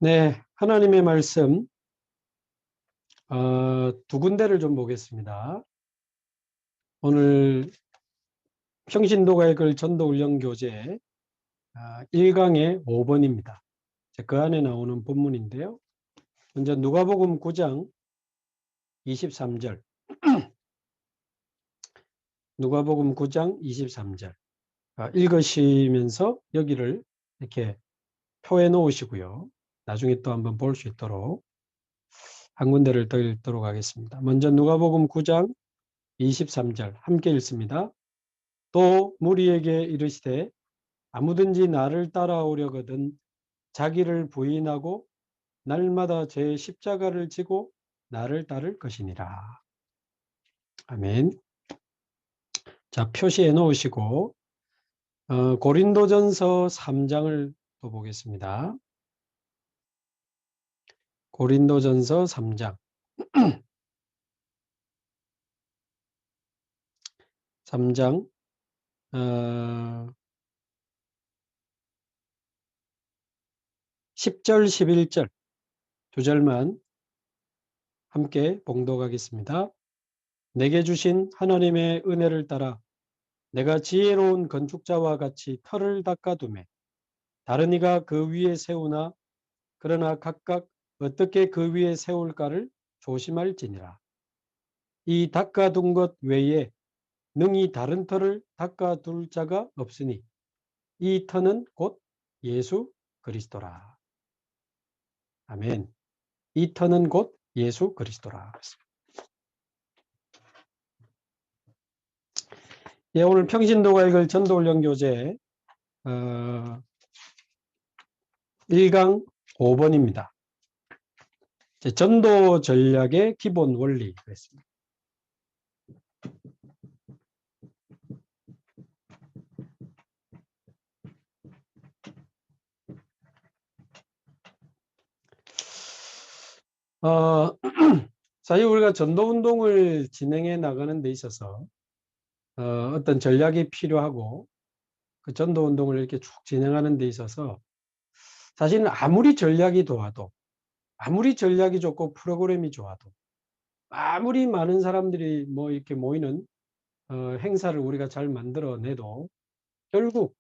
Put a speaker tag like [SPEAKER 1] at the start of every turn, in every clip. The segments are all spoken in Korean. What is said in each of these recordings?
[SPEAKER 1] 네, 하나님의 말씀 두 군데를 좀 보겠습니다. 오늘 평신도가 읽을 전도훈련교재 1강의 5번입니다. 그 안에 나오는 본문인데요. 먼저 누가복음 9장 23절 누가복음 9장 23절 읽으시면서 여기를 이렇게 표해 놓으시고요. 나중에 또 한번 볼 수 있도록 한 군데를 더 읽도록 하겠습니다. 먼저 누가복음 9장 23절 함께 읽습니다. 또 무리에게 이르시되 아무든지 나를 따라오려거든 자기를 부인하고 날마다 제 십자가를 지고 나를 따를 것이니라. 아멘. 자, 표시해 놓으시고 고린도전서 3장을 또 보겠습니다. 고린도전서 3장 3장 10절 11절 두 절만 함께 봉독하겠습니다. 내게 주신 하나님의 은혜를 따라 내가 지혜로운 건축자와 같이 터를 닦아두매 다른 이가 그 위에 세우나 그러나 각각 어떻게 그 위에 세울까를 조심할지니라. 이 닦아둔 것 외에 능히 다른 터를 닦아둘 자가 없으니 이 터는 곧 예수 그리스도라. 아멘. 이 터는 곧 예수 그리스도라. 예, 오늘 평신도가 읽을 전도훈련교재 1강 5번입니다. 전도 전략의 기본 원리 그랬습니다. 사실 우리가 전도운동을 진행해 나가는 데 있어서 어떤 전략이 필요하고 그 전도운동을 이렇게 쭉 진행하는 데 있어서 사실은 아무리 전략이 좋아도 아무리 전략이 좋고 프로그램이 좋아도 아무리 많은 사람들이 뭐 이렇게 모이는 행사를 우리가 잘 만들어내도 결국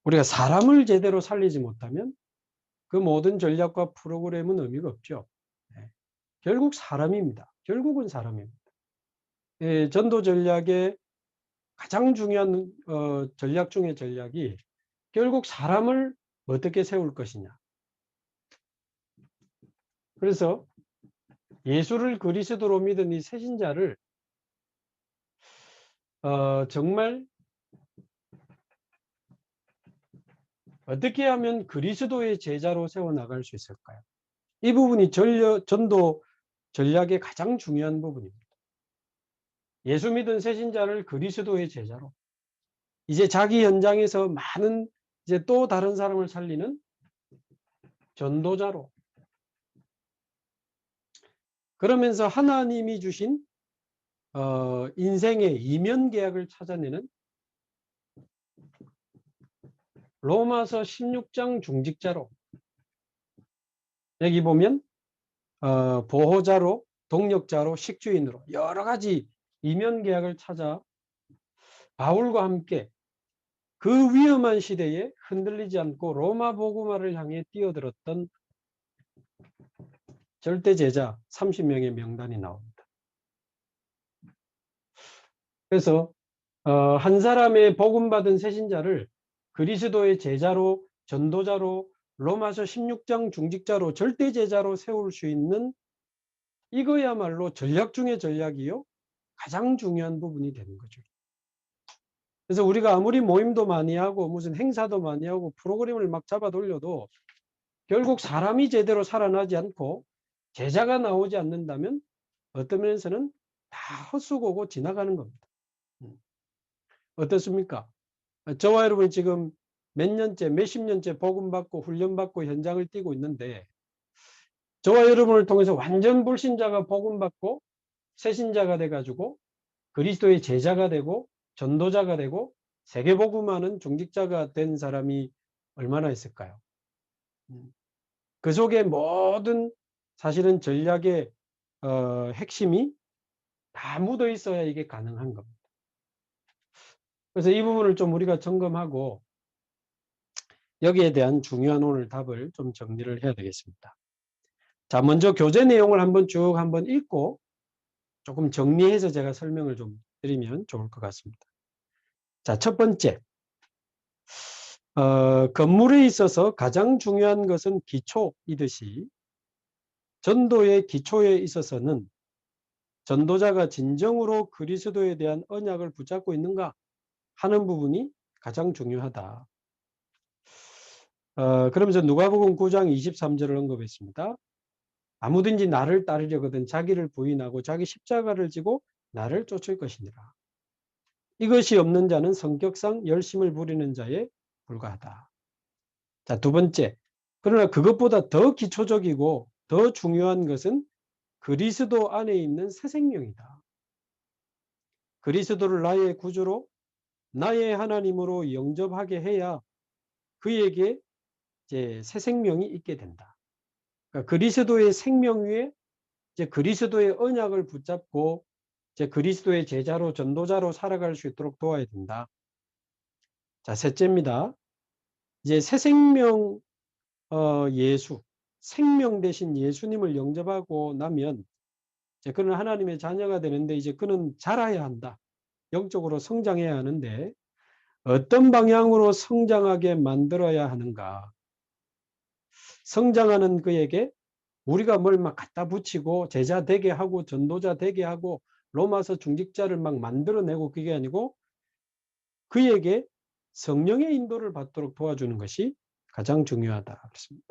[SPEAKER 1] 우리가 사람을 제대로 살리지 못하면 그 모든 전략과 프로그램은 의미가 없죠. 결국 사람입니다. 결국은 사람입니다. 전도 전략의 가장 중요한 전략 중의 전략이 결국 사람을 어떻게 세울 것이냐. 그래서 예수를 그리스도로 믿은 이 새신자를 정말 어떻게 하면 그리스도의 제자로 세워나갈 수 있을까요? 이 부분이 전도 전략의 가장 중요한 부분입니다. 예수 믿은 새신자를 그리스도의 제자로 이제 자기 현장에서 많은 이제 또 다른 사람을 살리는 전도자로 그러면서 하나님이 주신 인생의 이면 계약을 찾아내는 로마서 16장 중직자로 여기 보면 보호자로 동력자로 식주인으로 여러 가지 이면 계약을 찾아 바울과 함께 그 위험한 시대에 흔들리지 않고 로마 복음화를 향해 뛰어들었던 절대 제자 30명의 명단이 나옵니다. 그래서 한 사람의 복음받은 새신자를 그리스도의 제자로 전도자로 로마서 16장 중직자로 절대 제자로 세울 수 있는 이거야말로 전략 중의 전략이요 가장 중요한 부분이 되는 거죠. 그래서 우리가 아무리 모임도 많이 하고 무슨 행사도 많이 하고 프로그램을 막 잡아 돌려도 결국 사람이 제대로 살아나지 않고 제자가 나오지 않는다면 어떤 면에서는 다 헛수고고 지나가는 겁니다. 어떻습니까? 저와 여러분이 지금 몇 년째 몇십 년째 복음받고 훈련받고 현장을 뛰고 있는데 저와 여러분을 통해서 완전 불신자가 복음받고 새신자가 돼가지고 그리스도의 제자가 되고 전도자가 되고 세계복음하는 중직자가 된 사람이 얼마나 있을까요? 그 속에 모든 사실은 전략의 핵심이 다 묻어 있어야 이게 가능한 겁니다. 그래서 이 부분을 좀 우리가 점검하고 여기에 대한 중요한 오늘 답을 좀 정리를 해야 되겠습니다. 자, 먼저 교재 내용을 한번 읽고 조금 정리해서 제가 설명을 좀 드리면 좋을 것 같습니다. 자, 첫 번째, 건물에 있어서 가장 중요한 것은 기초이듯이 전도의 기초에 있어서는 전도자가 진정으로 그리스도에 대한 언약을 붙잡고 있는가 하는 부분이 가장 중요하다. 그러면서 누가복음 9장 23절을 언급했습니다. 아무든지 나를 따르려거든 자기를 부인하고 자기 십자가를 지고 나를 쫓을 것이니라. 이것이 없는 자는 성격상 열심을 부리는 자에 불과하다. 자, 두 번째. 그러나 그것보다 더 기초적이고 더 중요한 것은 그리스도 안에 있는 새 생명이다. 그리스도를 나의 구주로 나의 하나님으로 영접하게 해야 그에게 이제 새 생명이 있게 된다. 그러니까 그리스도의 생명 위에 이제 그리스도의 언약을 붙잡고 이제 그리스도의 제자로 전도자로 살아갈 수 있도록 도와야 된다. 자, 셋째입니다. 이제 새 생명 예수, 생명 대신 예수님을 영접하고 나면 이제 그는 하나님의 자녀가 되는데 이제 그는 자라야 한다. 영적으로 성장해야 하는데 어떤 방향으로 성장하게 만들어야 하는가? 성장하는 그에게 우리가 뭘 막 갖다 붙이고 제자 되게 하고 전도자 되게 하고 로마서 중직자를 막 만들어내고 그게 아니고 그에게 성령의 인도를 받도록 도와주는 것이 가장 중요하다. 그렇습니다.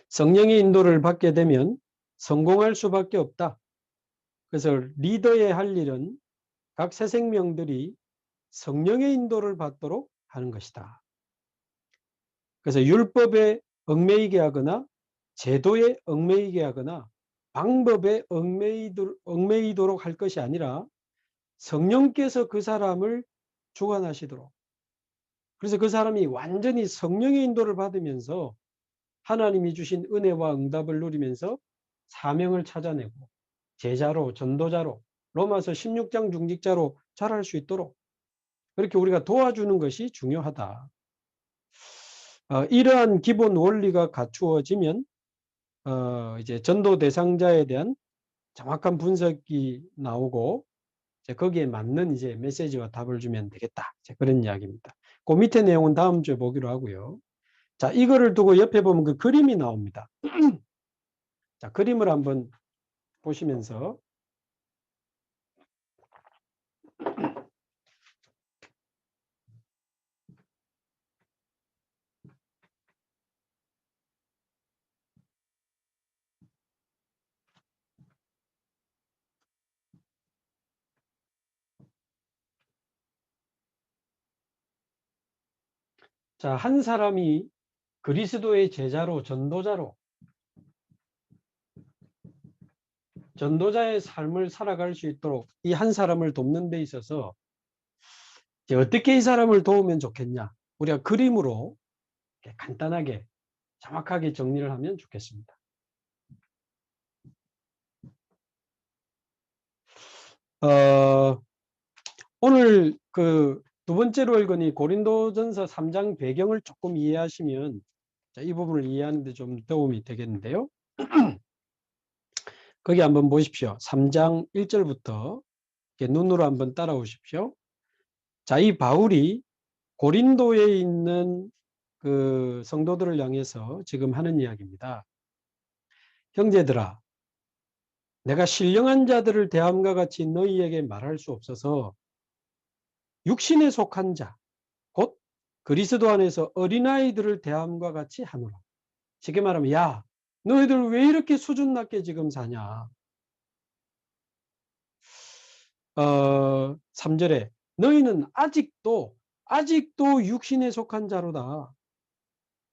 [SPEAKER 1] 성령의 인도를 받게 되면 성공할 수밖에 없다. 그래서 리더의 할 일은 각 새 생명들이 성령의 인도를 받도록 하는 것이다. 그래서 율법에 얽매이게 하거나 제도에 얽매이게 하거나 방법에 얽매이도록 할 것이 아니라 성령께서 그 사람을 주관하시도록, 그래서 그 사람이 완전히 성령의 인도를 받으면서 하나님이 주신 은혜와 응답을 누리면서 사명을 찾아내고 제자로 전도자로 로마서 16장 중직자로 자랄 수 있도록 그렇게 우리가 도와주는 것이 중요하다. 이러한 기본 원리가 갖추어지면 이제 전도 대상자에 대한 정확한 분석이 나오고 이제 거기에 맞는 이제 메시지와 답을 주면 되겠다. 이제 그런 이야기입니다. 그 밑에 내용은 다음 주에 보기로 하고요. 자, 이거를 두고 옆에 보면 그 그림이 나옵니다. 자, 그림을 한번 보시면서 자, 한 사람이 그리스도의 제자로 전도자의 삶을 살아갈 수 있도록 이 한 사람을 돕는 데 있어서 이제 어떻게 이 사람을 도우면 좋겠냐? 우리가 그림으로 간단하게 정확하게 정리를 하면 좋겠습니다. 오늘 그 두 번째로 읽으니 고린도전서 3장 배경을 조금 이해하시면 이 부분을 이해하는 데 좀 도움이 되겠는데요. 거기 한번 보십시오. 3장 1절부터 눈으로 한번 따라오십시오. 자, 이 바울이 고린도에 있는 그 성도들을 향해서 지금 하는 이야기입니다. 형제들아, 내가 신령한 자들을 대함과 같이 너희에게 말할 수 없어서 육신에 속한 자, 곧 그리스도 안에서 어린아이들을 대함과 같이 하노라. 쉽게 말하면 야, 너희들 왜 이렇게 수준 낮게 지금 사냐. 3절에 너희는 아직도 육신에 속한 자로다.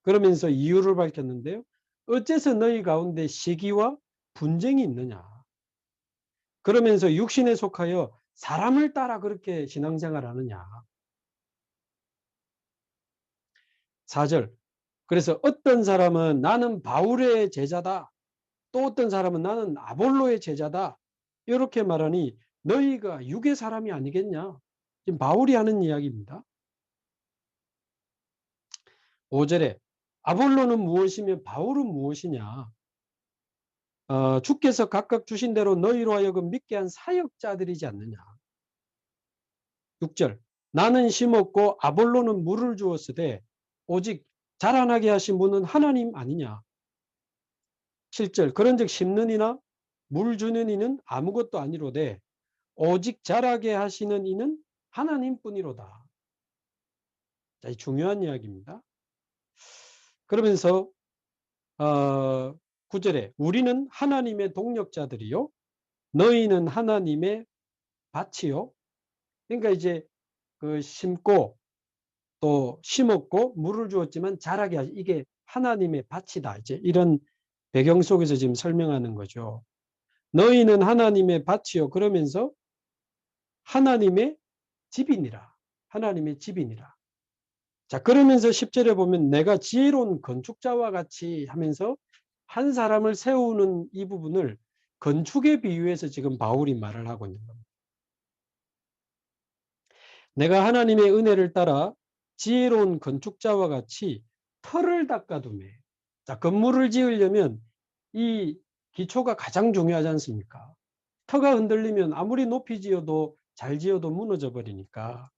[SPEAKER 1] 그러면서 이유를 밝혔는데요. 어째서 너희 가운데 시기와 분쟁이 있느냐. 그러면서 육신에 속하여 사람을 따라 그렇게 신앙생활 하느냐. 4절. 그래서 어떤 사람은 나는 바울의 제자다. 또 어떤 사람은 나는 아볼로의 제자다. 이렇게 말하니 너희가 육의 사람이 아니겠냐. 지금 바울이 하는 이야기입니다. 5절에 아볼로는 무엇이며 바울은 무엇이냐. 주께서 각각 주신 대로 너희로 하여금 믿게 한 사역자들이지 않느냐. 6절. 나는 심었고 아볼로는 물을 주었으되 오직 자라나게 하신 분은 하나님 아니냐. 7절. 그런즉 심는 이나 물 주는 이는 아무것도 아니로되 오직 자라게 하시는 이는 하나님뿐이로다. 자, 이 중요한 이야기입니다. 그러면서 9절에 우리는 하나님의 동력자들이요 너희는 하나님의 밭이요. 그러니까 이제 그 심고 또 심었고 물을 주었지만 자라게 하시 이게 하나님의 밭이다. 이제 이런 배경 속에서 지금 설명하는 거죠. 너희는 하나님의 밭이요. 그러면서 하나님의 집이니라. 하나님의 집이니라. 자, 그러면서 10절에 보면 내가 지혜로운 건축자와 같이 하면서 한 사람을 세우는 이 부분을 건축에 비유해서 지금 바울이 말을 하고 있는 겁니다. 내가 하나님의 은혜를 따라 지혜로운 건축자와 같이 터를 닦아두매. 자, 건물을 지으려면 이 기초가 가장 중요하지 않습니까? 터가 흔들리면 아무리 높이 지어도 잘 지어도 무너져 버리니까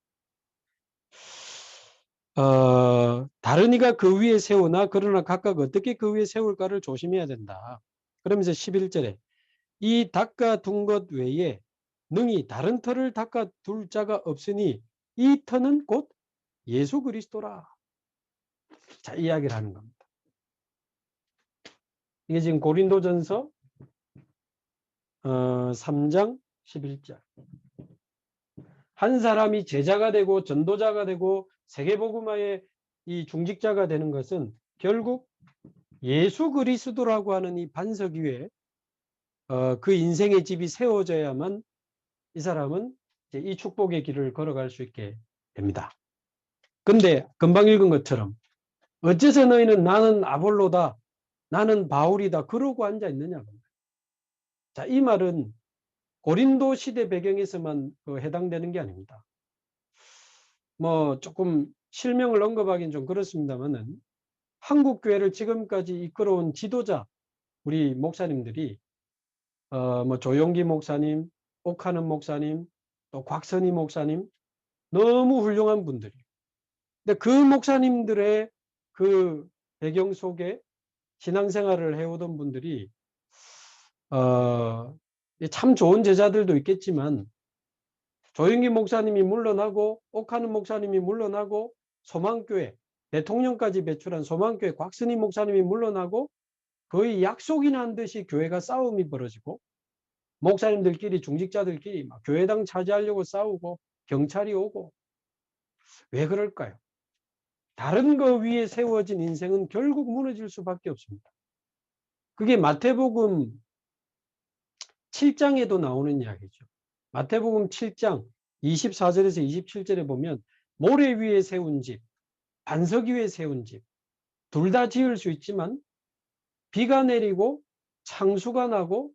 [SPEAKER 1] 다른 이가 그 위에 세우나 그러나 각각 어떻게 그 위에 세울까를 조심해야 된다. 그러면서 11절에 이 닦아둔 것 외에 능히 다른 터를 닦아둘 자가 없으니 이 터는 곧 예수 그리스도라. 자, 이야기를 하는 겁니다. 이게 지금 고린도전서 3장 11절. 한 사람이 제자가 되고 전도자가 되고 세계복음화의 이 중직자가 되는 것은 결국 예수 그리스도라고 하는 이 반석 위에 그 인생의 집이 세워져야만 이 사람은 이제 이 축복의 길을 걸어갈 수 있게 됩니다. 근데 금방 읽은 것처럼 어째서 너희는 나는 아볼로다, 나는 바울이다 그러고 앉아 있느냐. 자, 이 말은 고린도 시대 배경에서만 해당되는 게 아닙니다. 뭐 조금 실명을 언급하기는 좀 그렇습니다만은 한국 교회를 지금까지 이끌어온 지도자 우리 목사님들이 뭐 조용기 목사님, 옥하는 목사님, 또 곽선희 목사님 너무 훌륭한 분들이. 근데 그 목사님들의 그 배경 속에 신앙생활을 해오던 분들이 참 좋은 제자들도 있겠지만 조영기 목사님이 물러나고 옥하는 목사님이 물러나고 소망교회 대통령까지 배출한 소망교회 곽선희 목사님이 물러나고 거의 약속이나 한 듯이 교회가 싸움이 벌어지고 목사님들끼리 중직자들끼리 막 교회당 차지하려고 싸우고 경찰이 오고 왜 그럴까요? 다른 거 위에 세워진 인생은 결국 무너질 수밖에 없습니다. 그게 마태복음 7장에도 나오는 이야기죠. 마태복음 7장 24절에서 27절에 보면 모래 위에 세운 집, 반석 위에 세운 집, 둘 다 지을 수 있지만 비가 내리고 창수가 나고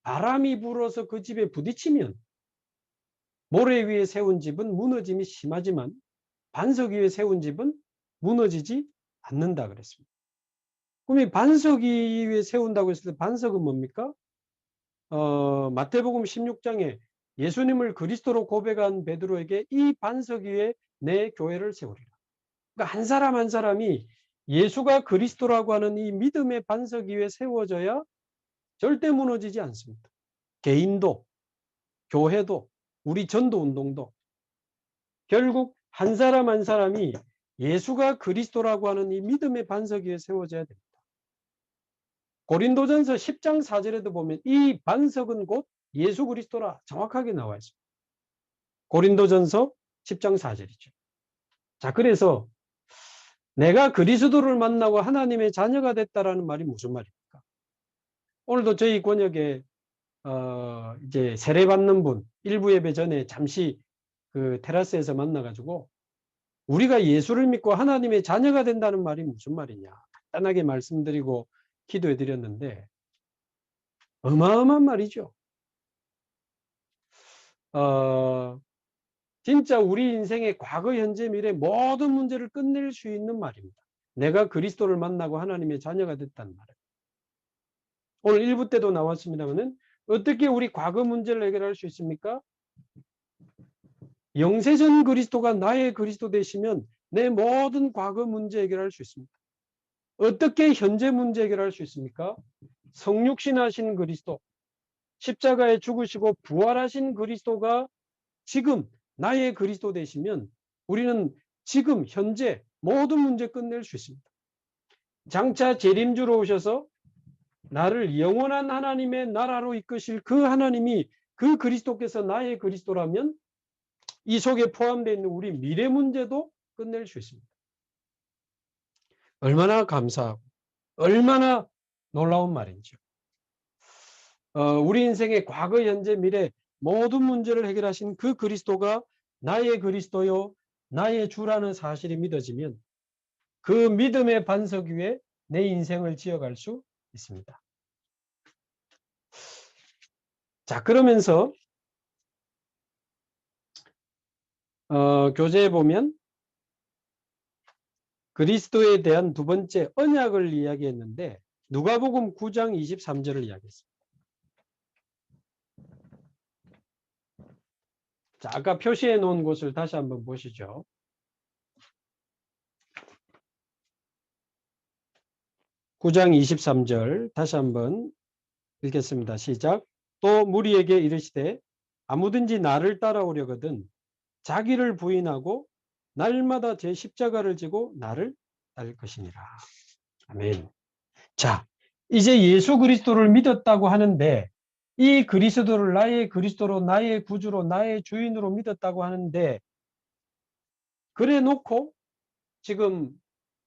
[SPEAKER 1] 바람이 불어서 그 집에 부딪히면 모래 위에 세운 집은 무너짐이 심하지만 반석 위에 세운 집은 무너지지 않는다 그랬습니다. 그럼 이 반석 위에 세운다고 했을 때 반석은 뭡니까? 마태복음 16장에 예수님을 그리스도로 고백한 베드로에게 이 반석 위에 내 교회를 세우리라. 그러니까 한 사람 한 사람이 예수가 그리스도라고 하는 이 믿음의 반석 위에 세워져야 절대 무너지지 않습니다. 개인도, 교회도, 우리 전도운동도 결국 한 사람 한 사람이 예수가 그리스도라고 하는 이 믿음의 반석 위에 세워져야 됩니다. 고린도전서 10장 4절에도 보면 이 반석은 곧 예수 그리스도라 정확하게 나와 있습니다. 고린도전서 10장 4절이죠. 자, 그래서 내가 그리스도를 만나고 하나님의 자녀가 됐다라는 말이 무슨 말입니까? 오늘도 저희 권역에 이제 세례받는 분 일부 예배 전에 잠시 그 테라스에서 만나가지고 우리가 예수를 믿고 하나님의 자녀가 된다는 말이 무슨 말이냐. 간단하게 말씀드리고 기도해 드렸는데 어마어마한 말이죠. 진짜 우리 인생의 과거, 현재, 미래 모든 문제를 끝낼 수 있는 말입니다. 내가 그리스도를 만나고 하나님의 자녀가 됐다는 말이에요. 오늘 1부 때도 나왔습니다만은 어떻게 우리 과거 문제를 해결할 수 있습니까? 영세전 그리스도가 나의 그리스도 되시면 내 모든 과거 문제 해결할 수 있습니다. 어떻게 현재 문제 해결할 수 있습니까? 성육신하신 그리스도, 십자가에 죽으시고 부활하신 그리스도가 지금 나의 그리스도 되시면 우리는 지금 현재 모든 문제 끝낼 수 있습니다. 장차 재림주로 오셔서 나를 영원한 하나님의 나라로 이끄실 그 하나님이 그 그리스도께서 나의 그리스도라면 이 속에 포함되어 있는 우리 미래 문제도 끝낼 수 있습니다. 얼마나 감사하고 얼마나 놀라운 말인지요. 우리 인생의 과거, 현재, 미래 모든 문제를 해결하신 그 그리스도가 나의 그리스도요, 나의 주라는 사실이 믿어지면 그 믿음의 반석 위에 내 인생을 지어갈 수 있습니다. 자, 그러면서 교재에 보면 그리스도에 대한 두 번째 언약을 이야기했는데 누가복음 9장 23절을 이야기했습니다. 자, 아까 표시해 놓은 곳을 다시 한번 보시죠. (9장 23절) 다시 한번 읽겠습니다. 시작. 또 무리에게 이르시되 아무든지 나를 따라오려거든 자기를 부인하고 날마다 제 십자가를 지고 나를 따를 것이니라. 아멘. 자, 이제 예수 그리스도를 믿었다고 하는데 이 그리스도를 나의 그리스도로 나의 구주로 나의 주인으로 믿었다고 하는데 그래 놓고 지금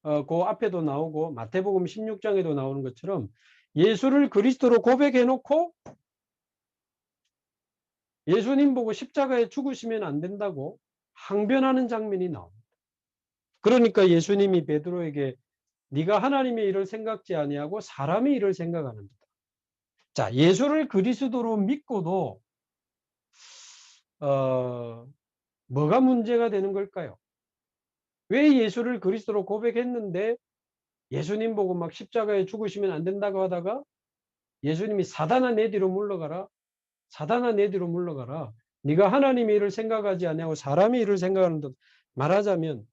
[SPEAKER 1] 그 앞에도 나오고 마태복음 16장에도 나오는 것처럼 예수를 그리스도로 고백해 놓고 예수님 보고 십자가에 죽으시면 안 된다고 항변하는 장면이 나옵니다. 그러니까 예수님이 베드로에게 네가 하나님의 일을 생각지 아니하고 사람의 일을 생각하는다. 자, 예수를 그리스도로 믿고도 뭐가 문제가 되는 걸까요? 왜 예수를 그리스도로 고백했는데 예수님 보고 막 십자가에 죽으시면 안 된다고 하다가 예수님이 사단아 내 뒤로 물러가라. 사단아 내 뒤로 물러가라. 네가 하나님의 일을 생각하지 아니하고 사람의 일을 생각하는 듯 말하자면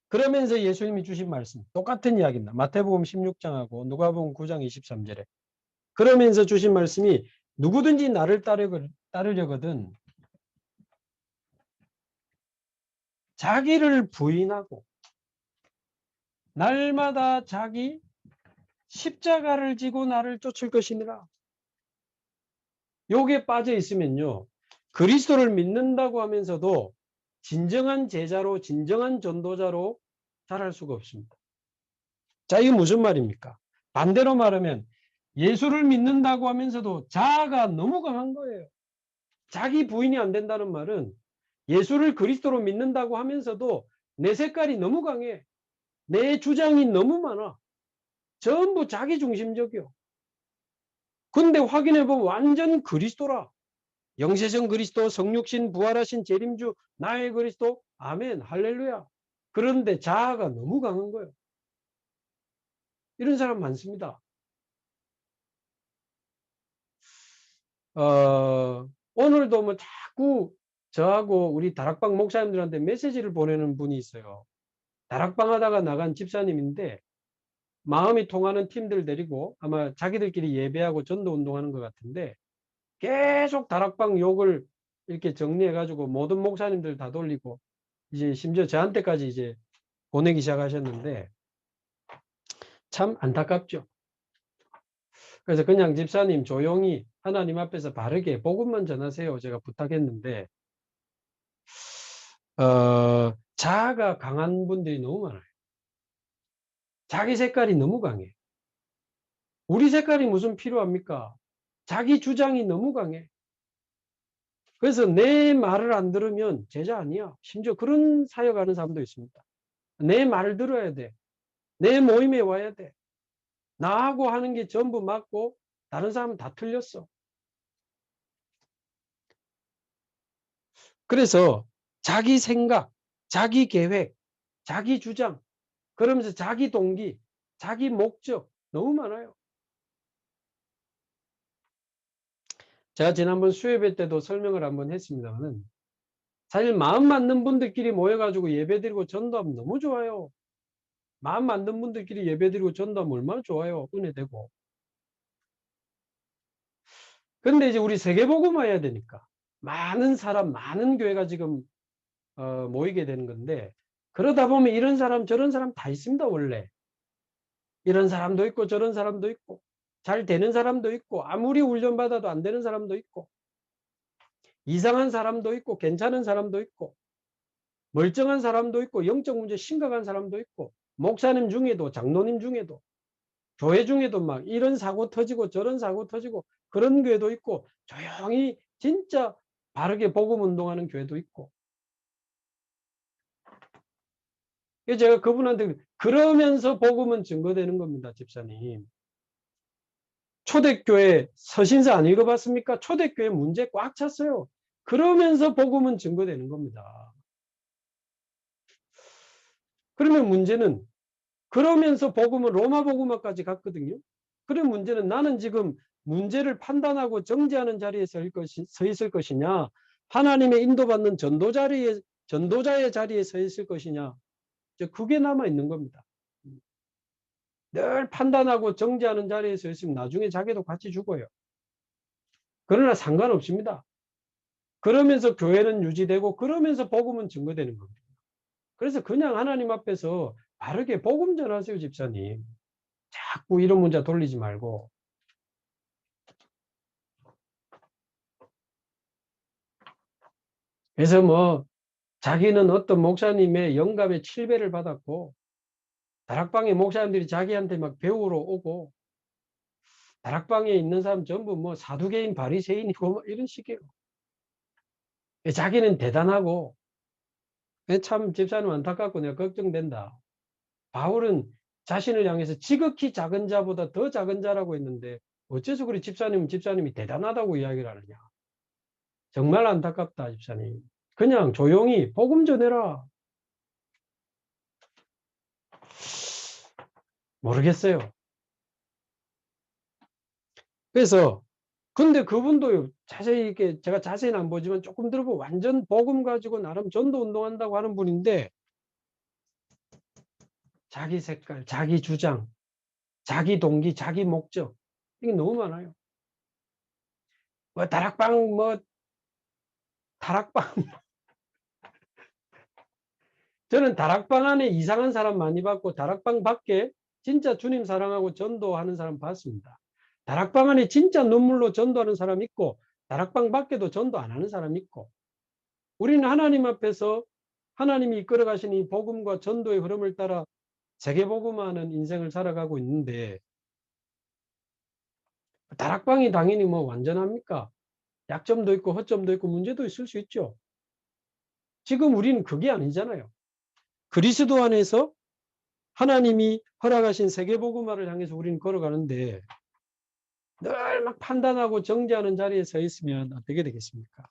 [SPEAKER 1] 그러면서 예수님이 주신 말씀 똑같은 이야기입니다. 마태복음 16장하고 누가복음 9장 23절에 그러면서 주신 말씀이 누구든지 나를 따르려거든 자기를 부인하고 날마다 자기 십자가를 지고 나를 쫓을 것이니라. 요게 빠져 있으면요. 그리스도를 믿는다고 하면서도 진정한 제자로 진정한 전도자로 자랄 수가 없습니다. 자, 이게 무슨 말입니까? 반대로 말하면 예수를 믿는다고 하면서도 자아가 너무 강한 거예요. 자기 부인이 안 된다는 말은 예수를 그리스도로 믿는다고 하면서도 내 색깔이 너무 강해. 내 주장이 너무 많아. 전부 자기 중심적이요. 근데 확인해보면 완전 그리스도라. 영세전 그리스도, 성육신, 부활하신 재림주, 나의 그리스도, 아멘, 할렐루야. 그런데 자아가 너무 강한 거예요. 이런 사람 많습니다. 오늘도 뭐 자꾸 저하고 우리 다락방 목사님들한테 메시지를 보내는 분이 있어요. 다락방 하다가 나간 집사님인데 마음이 통하는 팀들 데리고 아마 자기들끼리 예배하고 전도 운동하는 것 같은데 계속 다락방 욕을 이렇게 정리해가지고 모든 목사님들 다 돌리고 이제 심지어 저한테까지 이제 보내기 시작하셨는데 참 안타깝죠. 그래서 그냥 집사님 조용히 하나님 앞에서 바르게 복음만 전하세요. 제가 부탁했는데 자아가 강한 분들이 너무 많아요. 자기 색깔이 너무 강해. 우리 색깔이 무슨 필요합니까? 자기 주장이 너무 강해. 그래서 내 말을 안 들으면 제자 아니야. 심지어 그런 사역하는 사람도 있습니다. 내 말을 들어야 돼. 내 모임에 와야 돼. 나하고 하는 게 전부 맞고 다른 사람은 다 틀렸어. 그래서 자기 생각, 자기 계획, 자기 주장, 그러면서 자기 동기, 자기 목적 너무 많아요. 제가 지난번 수요예배 때도 설명을 한번 했습니다만 사실 마음 맞는 분들끼리 모여가지고 예배드리고 전도하면 너무 좋아요. 마음 맞는 분들끼리 예배드리고 전도하면 얼마나 좋아요. 은혜되고. 그런데 이제 우리 세계복음 해야 되니까 많은 사람, 많은 교회가 지금 모이게 되는 건데 그러다 보면 이런 사람 저런 사람 다 있습니다. 원래 이런 사람도 있고 저런 사람도 있고 잘 되는 사람도 있고 아무리 훈련받아도 안 되는 사람도 있고 이상한 사람도 있고 괜찮은 사람도 있고 멀쩡한 사람도 있고 영적 문제 심각한 사람도 있고 목사님 중에도 장로님 중에도 교회 중에도 막 이런 사고 터지고 저런 사고 터지고 그런 교회도 있고 조용히 진짜 바르게 복음 운동하는 교회도 있고. 그래서 제가 그분한테 그러면서 복음은 증거되는 겁니다. 집사님. 초대교회 서신서 안 읽어봤습니까? 초대교회 문제 꽉 찼어요. 그러면서 복음은 증거되는 겁니다. 그러면 문제는 그러면서 복음은 로마 복음화까지 갔거든요. 그런 문제는 나는 지금 문제를 판단하고 정죄하는 자리에 서 있을 것이냐 하나님의 인도받는 전도자의 자리에 서 있을 것이냐 그게 남아 있는 겁니다. 늘 판단하고 정죄하는 자리에 서 있으면 나중에 자기도 같이 죽어요. 그러나 상관없습니다. 그러면서 교회는 유지되고 그러면서 복음은 증거되는 겁니다. 그래서 그냥 하나님 앞에서 바르게 복음 전하세요. 집사님. 자꾸 이런 문자 돌리지 말고. 그래서 뭐 자기는 어떤 목사님의 영감의 7배를 받았고 다락방에 목사님들이 자기한테 막 배우러 오고 다락방에 있는 사람 전부 뭐 사두개인 바리새인이고 뭐 이런 식이에요. 자기는 대단하고 참 집사님 안타깝고 내가 걱정된다. 바울은 자신을 향해서 지극히 작은 자보다 더 작은 자라고 했는데 어째서 그리 집사님이 대단하다고 이야기를 하느냐. 정말 안타깝다 집사님. 그냥 조용히 복음 전해라. 모르겠어요. 그래서 근데 그분도 자세히 이렇게 제가 자세히는 안 보지만 조금 들어보면 완전 복음 가지고 나름 전도 운동한다고 하는 분인데 자기 색깔, 자기 주장, 자기 동기, 자기 목적 이게 너무 많아요. 뭐 다락방 저는 다락방 안에 이상한 사람 많이 봤고 다락방 밖에 진짜 주님 사랑하고 전도하는 사람 봤습니다. 다락방 안에 진짜 눈물로 전도하는 사람 있고 다락방 밖에도 전도 안 하는 사람 있고 우리는 하나님 앞에서 하나님이 이끌어 가시는 이 복음과 전도의 흐름을 따라 세계복음화하는 인생을 살아가고 있는데 다락방이 당연히 뭐 완전합니까? 약점도 있고 허점도 있고 문제도 있을 수 있죠. 지금 우리는 그게 아니잖아요. 그리스도 안에서 하나님이 허락하신 세계복음화를 향해서 우리는 걸어가는데 늘 막 판단하고 정죄하는 자리에 서 있으면 어떻게 되겠습니까?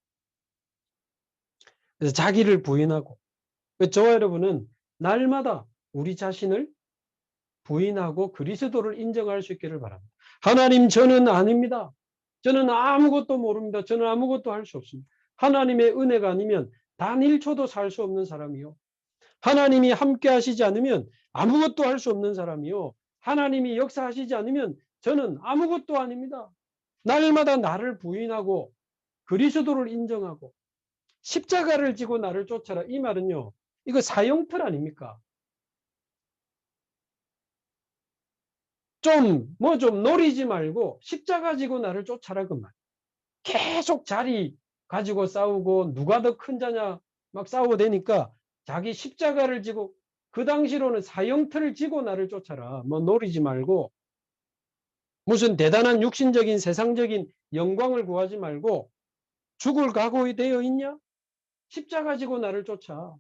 [SPEAKER 1] 그래서 자기를 부인하고 저와 여러분은 날마다 우리 자신을 부인하고 그리스도를 인정할 수 있기를 바랍니다. 하나님 저는 아닙니다. 저는 아무것도 모릅니다. 저는 아무것도 할 수 없습니다. 하나님의 은혜가 아니면 단 1초도 살 수 없는 사람이요. 하나님이 함께 하시지 않으면 아무것도 할 수 없는 사람이요. 하나님이 역사하시지 않으면 저는 아무것도 아닙니다. 날마다 나를 부인하고 그리스도를 인정하고 십자가를 지고 나를 쫓아라. 이 말은요. 이거 사형틀 아닙니까? 좀 노리지 말고 십자가 지고 나를 쫓아라 그 말. 계속 자리 가지고 싸우고 누가 더 큰 자냐 막 싸우고 되니까 자기 십자가를 지고 그 당시로는 사형틀을 지고 나를 쫓아라. 뭐 노리지 말고 무슨 대단한 육신적인 세상적인 영광을 구하지 말고 죽을 각오이 되어 있냐? 십자가 지고 나를 쫓아.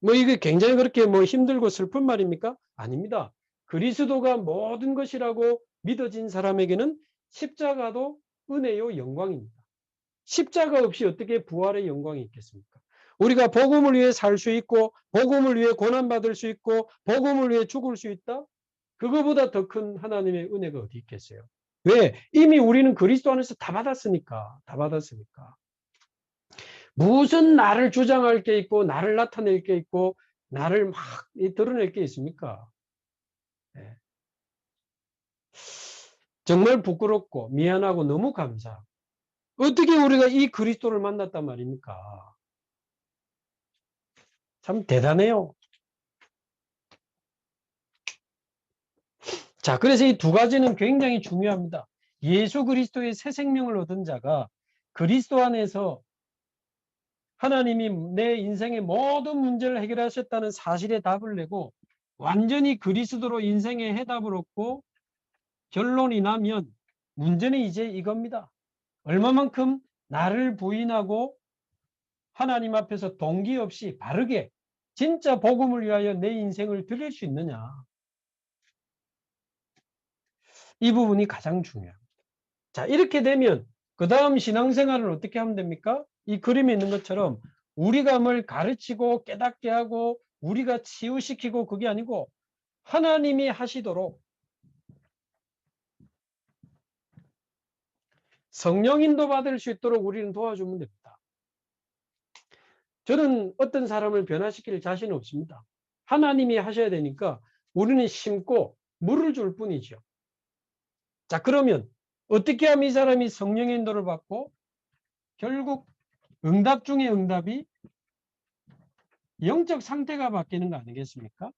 [SPEAKER 1] 뭐 이게 굉장히 그렇게 뭐 힘들고 슬픈 말입니까? 아닙니다. 그리스도가 모든 것이라고 믿어진 사람에게는 십자가도 은혜요 영광입니다. 십자가 없이 어떻게 부활의 영광이 있겠습니까? 우리가 복음을 위해 살 수 있고 복음을 위해 고난받을 수 있고 복음을 위해 죽을 수 있다? 그거보다 더 큰 하나님의 은혜가 어디 있겠어요? 왜? 이미 우리는 그리스도 안에서 다 받았으니까. 다 받았으니까. 무슨 나를 주장할 게 있고 나를 나타낼 게 있고 나를 막 드러낼 게 있습니까? 네. 정말 부끄럽고 미안하고 너무 감사. 어떻게 우리가 이 그리스도를 만났단 말입니까? 참 대단해요. 자, 그래서 이 두 가지는 굉장히 중요합니다. 예수 그리스도의 새 생명을 얻은 자가 그리스도 안에서 하나님이 내 인생의 모든 문제를 해결하셨다는 사실에 답을 내고 완전히 그리스도로 인생의 해답을 얻고 결론이 나면 문제는 이제 이겁니다. 얼마만큼 나를 부인하고 하나님 앞에서 동기 없이 바르게 진짜 복음을 위하여 내 인생을 드릴 수 있느냐. 이 부분이 가장 중요합니다. 자, 이렇게 되면 그 다음 신앙생활을 어떻게 하면 됩니까? 이 그림에 있는 것처럼 우리가 뭘 가르치고 깨닫게 하고 우리가 치유시키고 그게 아니고 하나님이 하시도록 성령 인도 받을 수 있도록 우리는 도와주면 됩니다. 저는 어떤 사람을 변화시킬 자신은 없습니다. 하나님이 하셔야 되니까 우리는 심고 물을 줄 뿐이죠. 자, 그러면 어떻게 하면 이 사람이 성령의 인도를 받고 결국 응답 중에 응답이 영적 상태가 바뀌는 거 아니겠습니까?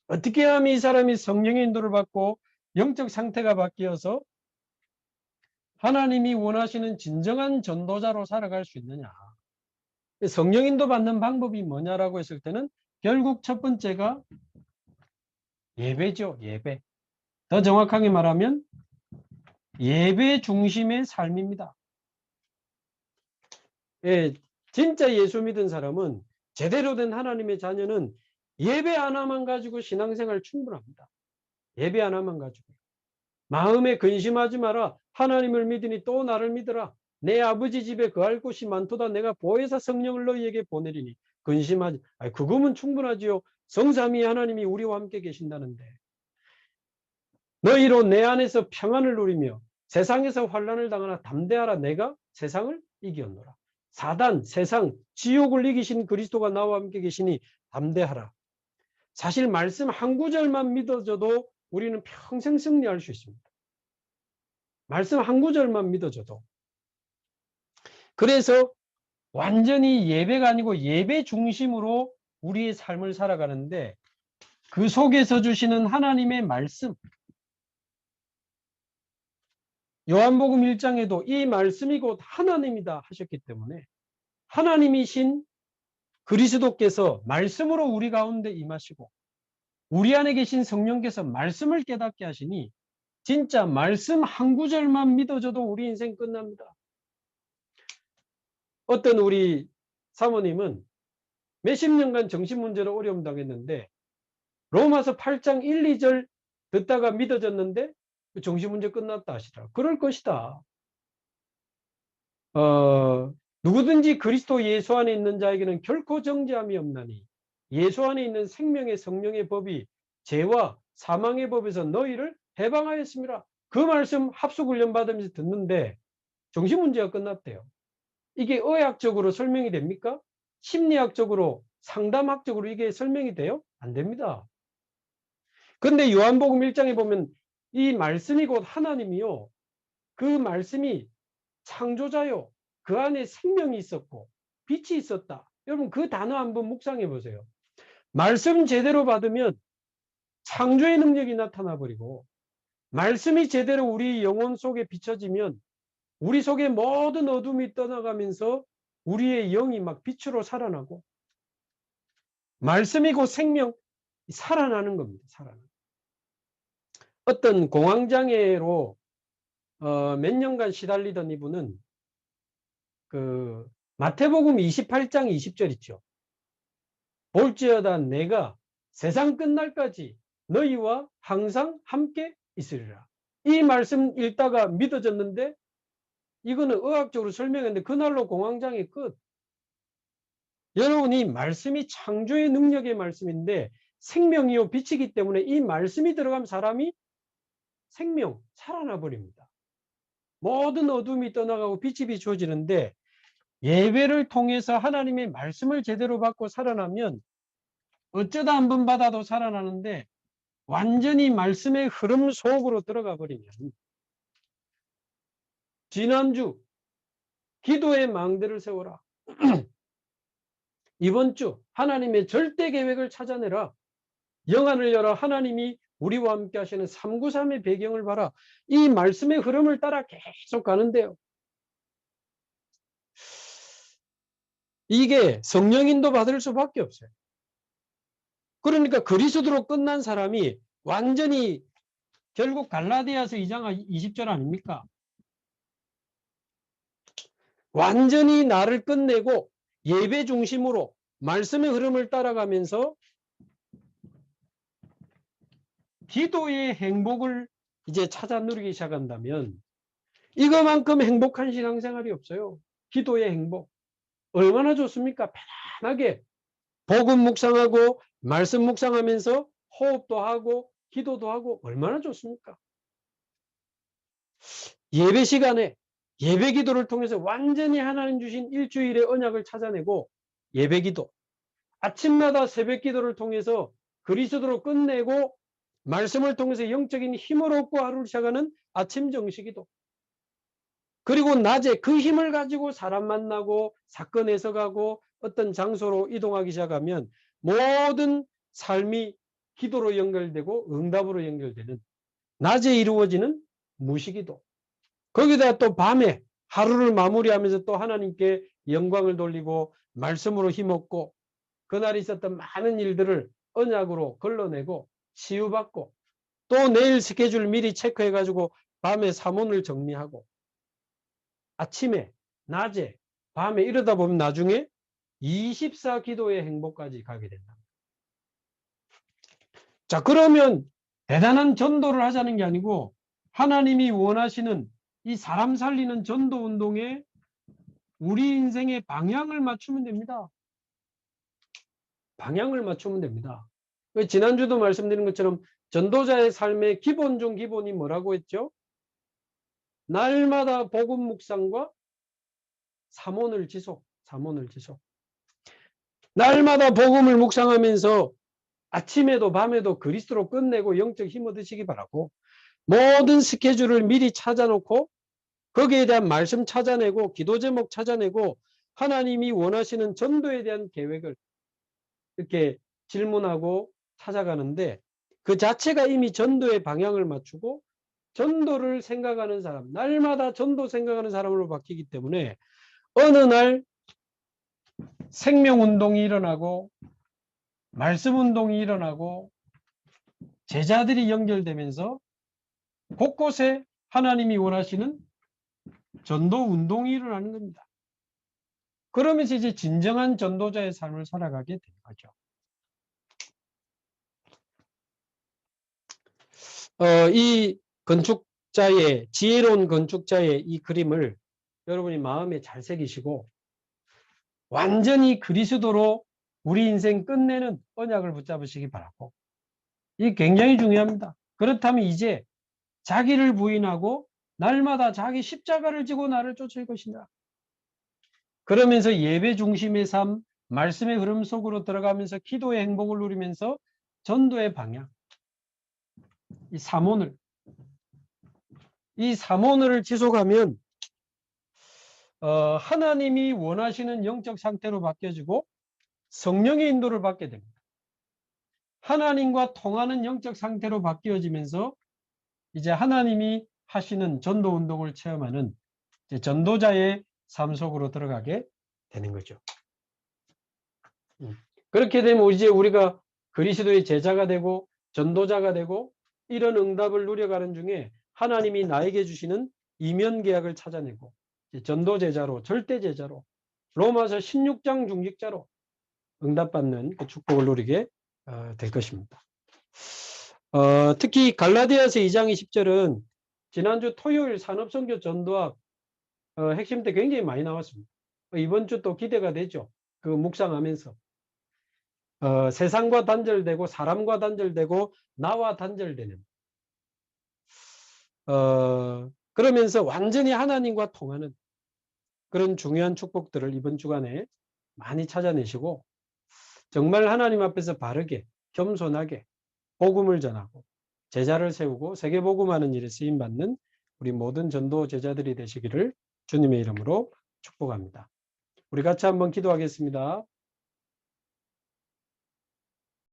[SPEAKER 1] 어떻게 하면 이 사람이 성령의 인도를 받고 영적 상태가 바뀌어서 하나님이 원하시는 진정한 전도자로 살아갈 수 있느냐. 성령 인도 받는 방법이 뭐냐라고 했을 때는 결국 첫 번째가 예배죠. 예배. 더 정확하게 말하면 예배 중심의 삶입니다. 예, 진짜 예수 믿은 사람은 제대로 된 하나님의 자녀는 예배 하나만 가지고 신앙생활 충분합니다. 예배 하나만 가지고. 마음에 근심하지 마라. 하나님을 믿으니 또 나를 믿으라. 내 아버지 집에 거할 곳이 많도다. 내가 보혜사 성령을 너희에게 보내리니 근심하지. 그거면 충분하지요. 성삼위 하나님이 우리와 함께 계신다는데. 너희로 내 안에서 평안을 누리며 세상에서 환난을 당하나 담대하라. 내가 세상을 이겼노라. 사단, 세상, 지옥을 이기신 그리스도가 나와 함께 계시니 담대하라. 사실 말씀 한 구절만 믿어줘도 우리는 평생 승리할 수 있습니다. 말씀 한 구절만 믿어줘도. 그래서 완전히 예배가 아니고 예배 중심으로 우리의 삶을 살아가는데 그 속에서 주시는 하나님의 말씀, 요한복음 1장에도 이 말씀이 곧 하나님이다 하셨기 때문에 하나님이신 그리스도께서 말씀으로 우리 가운데 임하시고 우리 안에 계신 성령께서 말씀을 깨닫게 하시니 진짜 말씀 한 구절만 믿어줘도 우리 인생 끝납니다. 어떤 우리 사모님은 몇십 년간 정신문제로 어려움 당했는데 로마서 8장 1, 2절 듣다가 믿어졌는데 정신문제 끝났다 하시더라. 그럴 것이다. 누구든지 그리스도 예수 안에 있는 자에게는 결코 정죄함이 없나니 예수 안에 있는 생명의 성령의 법이 죄와 사망의 법에서 너희를 해방하였습니다. 그 말씀 합숙훈련 받으면서 듣는데 정신문제가 끝났대요. 이게 의학적으로 설명이 됩니까? 심리학적으로 상담학적으로 이게 설명이 돼요? 안 됩니다. 근데 요한복음 1장에 보면 이 말씀이 곧 하나님이요. 그 말씀이 창조자요. 그 안에 생명이 있었고 빛이 있었다. 여러분 그 단어 한번 묵상해 보세요. 말씀 제대로 받으면 창조의 능력이 나타나 버리고 말씀이 제대로 우리 영혼 속에 비춰지면 우리 속에 모든 어둠이 떠나가면서 우리의 영이 막 빛으로 살아나고 말씀이 곧 생명 살아나는 겁니다. 살아나는. 어떤 공황장애로 몇 년간 시달리던 이분은 그 마태복음 28장 20절 있죠. 볼지어다 내가 세상 끝날까지 너희와 항상 함께 있으리라. 이 말씀 읽다가 믿어졌는데 이거는 의학적으로 설명했는데 그날로 공황장애 끝. 여러분이 말씀이 창조의 능력의 말씀인데 생명이요 빛이기 때문에 이 말씀이 들어가면 사람이 생명 살아나 버립니다. 모든 어둠이 떠나가고 빛이 비추어지는데 예배를 통해서 하나님의 말씀을 제대로 받고 살아나면 어쩌다 한 번 받아도 살아나는데 완전히 말씀의 흐름 속으로 들어가 버리면 지난주 기도의 망대를 세워라. 이번 주 하나님의 절대 계획을 찾아내라. 영안을 열어 하나님이 우리와 함께 하시는 393의 배경을 봐라. 이 말씀의 흐름을 따라 계속 가는데요. 이게 성령인도 받을 수밖에 없어요. 그러니까 그리스도로 끝난 사람이 완전히 결국 갈라디아서 2장 20절 아닙니까? 완전히 나를 끝내고 예배 중심으로 말씀의 흐름을 따라가면서 기도의 행복을 이제 찾아 누리기 시작한다면 이거만큼 행복한 신앙생활이 없어요. 기도의 행복. 얼마나 좋습니까? 편안하게 복음 묵상하고 말씀 묵상하면서 호흡도 하고 기도도 하고 얼마나 좋습니까? 예배 시간에 예배 기도를 통해서 완전히 하나님 주신 일주일의 언약을 찾아내고 예배 기도, 아침마다 새벽 기도를 통해서 그리스도로 끝내고 말씀을 통해서 영적인 힘을 얻고 하루를 시작하는 아침 정시기도, 그리고 낮에 그 힘을 가지고 사람 만나고 사건 해석하고 어떤 장소로 이동하기 시작하면 모든 삶이 기도로 연결되고 응답으로 연결되는 낮에 이루어지는 무시기도, 거기다 또 밤에 하루를 마무리하면서 또 하나님께 영광을 돌리고 말씀으로 힘없고 그날 있었던 많은 일들을 언약으로 걸러내고 치유받고 또 내일 스케줄 미리 체크해 가지고 밤에 사문을 정리하고 아침에 낮에 밤에 이러다 보면 나중에 24 기도의 행복까지 가게 된다. 자, 그러면 대단한 전도를 하자는 게 아니고 하나님이 원하시는 이 사람 살리는 전도 운동에 우리 인생의 방향을 맞추면 됩니다. 방향을 맞추면 됩니다. 지난주도 말씀드린 것처럼 전도자의 삶의 기본 중 기본이 뭐라고 했죠? 날마다 복음 묵상과 삼원을 지속. 날마다 복음을 묵상하면서 아침에도 밤에도 그리스도로 끝내고 영적 힘 얻으시기 바라고, 모든 스케줄을 미리 찾아놓고 거기에 대한 말씀 찾아내고 기도 제목 찾아내고 하나님이 원하시는 전도에 대한 계획을 이렇게 질문하고 찾아가는데 그 자체가 이미 전도의 방향을 맞추고 전도를 생각하는 사람, 날마다 전도 생각하는 사람으로 바뀌기 때문에 어느 날 생명운동이 일어나고 말씀운동이 일어나고 제자들이 연결되면서 곳곳에 하나님이 원하시는 전도운동이 일어나는 겁니다. 그러면서 이제 진정한 전도자의 삶을 살아가게 되는 거죠. 이 건축자의, 지혜로운 건축자의 이 그림을 여러분이 마음에 잘 새기시고 완전히 그리스도로 우리 인생 끝내는 언약을 붙잡으시기 바라고, 이게 굉장히 중요합니다. 그렇다면 이제 자기를 부인하고 날마다 자기 십자가를 지고 나를 쫓을 것이다. 그러면서 예배 중심의 삶, 말씀의 흐름 속으로 들어가면서 기도의 행복을 누리면서 전도의 방향, 이 삼원을 지속하면 하나님이 원하시는 영적 상태로 바뀌어지고 성령의 인도를 받게 됩니다. 하나님과 통하는 영적 상태로 바뀌어지면서 이제 하나님이 하시는 전도 운동을 체험하는 이제 전도자의 삶 속으로 들어가게 되는 거죠. 그렇게 되면 이제 우리가 그리스도의 제자가 되고 전도자가 되고 이런 응답을 누려가는 중에 하나님이 나에게 주시는 이면 계약을 찾아내고 전도 제자로, 절대 제자로, 로마서 16장 중직자로 응답받는 그 축복을 누리게 될 것입니다. 특히 갈라디아서 2장 20절은 지난주 토요일 산업선교 전도학 핵심 때 굉장히 많이 나왔습니다. 이번 주 또 기대가 되죠. 그 묵상하면서 세상과 단절되고 사람과 단절되고 나와 단절되는 그러면서 완전히 하나님과 통하는 그런 중요한 축복들을 이번 주간에 많이 찾아내시고 정말 하나님 앞에서 바르게 겸손하게 복음을 전하고 제자를 세우고 세계복음하는 일에 쓰임받는 우리 모든 전도 제자들이 되시기를 주님의 이름으로 축복합니다. 우리 같이 한번 기도하겠습니다.